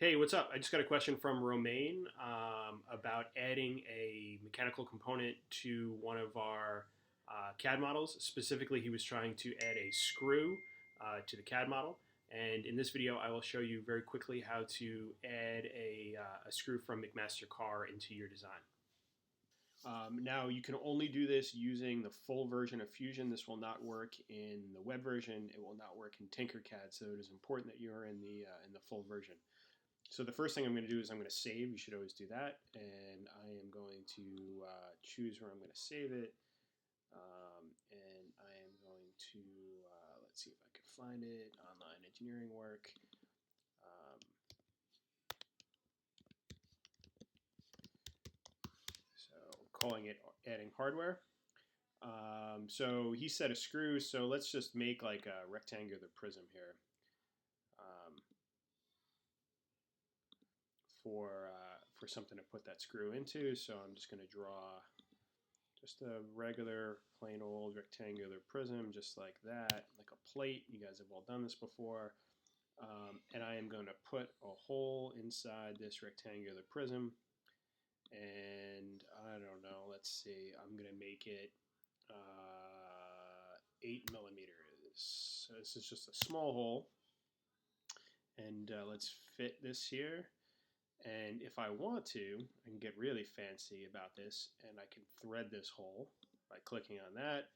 Hey, what's up? I just got a question from Romaine about adding a mechanical component to one of our CAD models. Specifically, he was trying to add a screw to the CAD model. And in this video, I will show you very quickly how to add a screw from McMaster-Carr into your design. Now, you can only do this using the full version of Fusion. This will not work in the web version. It will not work in Tinkercad, so it is important that you're in the full version. So the first thing I'm going to do is I'm going to save. You should always do that. And I am going to choose where I'm going to save it. And I am going to, let's see if I can find it, online engineering work. So calling it adding hardware. So he said a screw, so let's just make like a rectangular prism here. For something to put that screw into. So I'm just going to draw just a regular plain old rectangular prism just like that, like a plate. You guys have all done this before. And I am going to put a hole inside this rectangular prism, and I don't know, let's see, I'm going to make it 8 millimeters. So this is just a small hole, and let's fit this here. And if I want to, I can get really fancy about this, and I can thread this hole by clicking on that.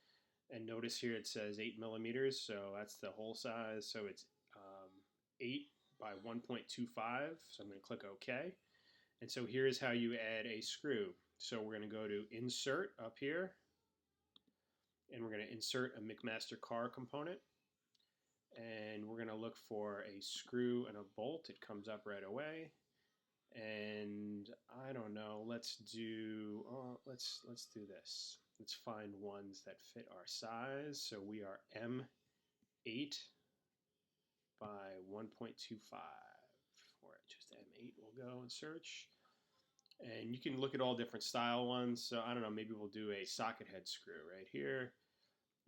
And notice here it says 8 millimeters, so that's the hole size. So it's 8 by 1.25. So I'm going to click OK. And so here's how you add a screw. So we're going to go to Insert up here, and we're going to insert a McMaster-Carr component. And we're going to look for a screw and a bolt. It comes up right away. And I don't know, let's do this. Let's find ones that fit our size. So we are M8 by 1.25, or just M8 will go and search. And you can look at all different style ones. So I don't know, maybe we'll do a socket head screw right here.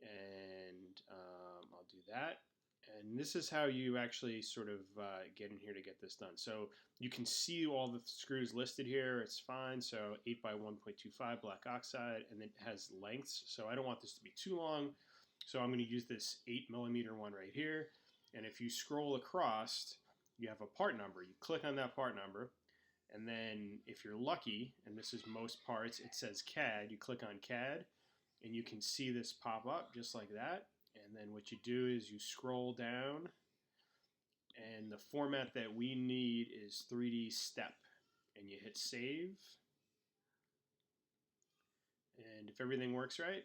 And I'll do that. And this is how you actually sort of get in here to get this done. So you can see all the screws listed here. It's fine. So 8 by 1.25 black oxide, and it has lengths. So I don't want this to be too long. So I'm going to use this 8 millimeter one right here. And if you scroll across, you have a part number. You click on that part number. And then if you're lucky, and this is most parts, it says CAD. You click on CAD, and you can see this pop up just like that. And then what you do is you scroll down, and the format that we need is 3D step, and you hit save. And if everything works right,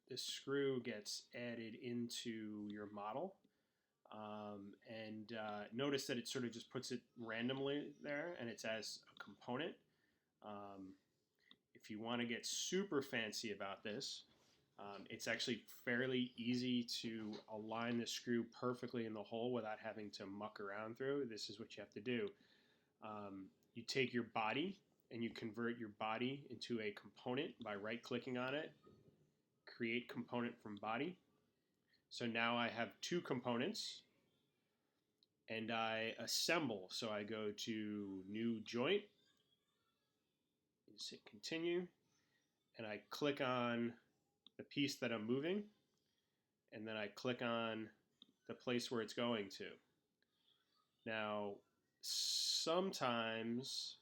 this screw gets added into your model. Notice that it sort of just puts it randomly there, and it's as a component. If you want to get super fancy about this, it's actually fairly easy to align the screw perfectly in the hole without having to muck around through. This is what you have to do. You take your body and you convert your body into a component by right-clicking on it, create component from body. So now I have two components, and I assemble. So I go to new joint, just hit continue, and I click on the piece that I'm moving, and then I click on the place where it's going to. Now, sometimes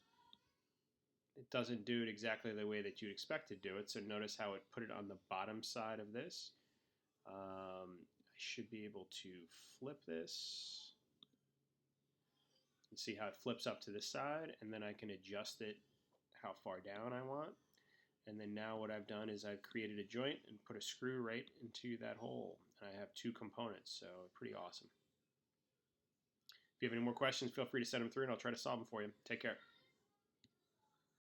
it doesn't do it exactly the way that you'd expect to do it, so notice how it put it on the bottom side of this. I should be able to flip this and see how it flips up to this side, and then I can adjust it how far down I want. And then now what I've done is I've created a joint and put a screw right into that hole. And I have two components, so pretty awesome. If you have any more questions, feel free to send them through and I'll try to solve them for you. Take care.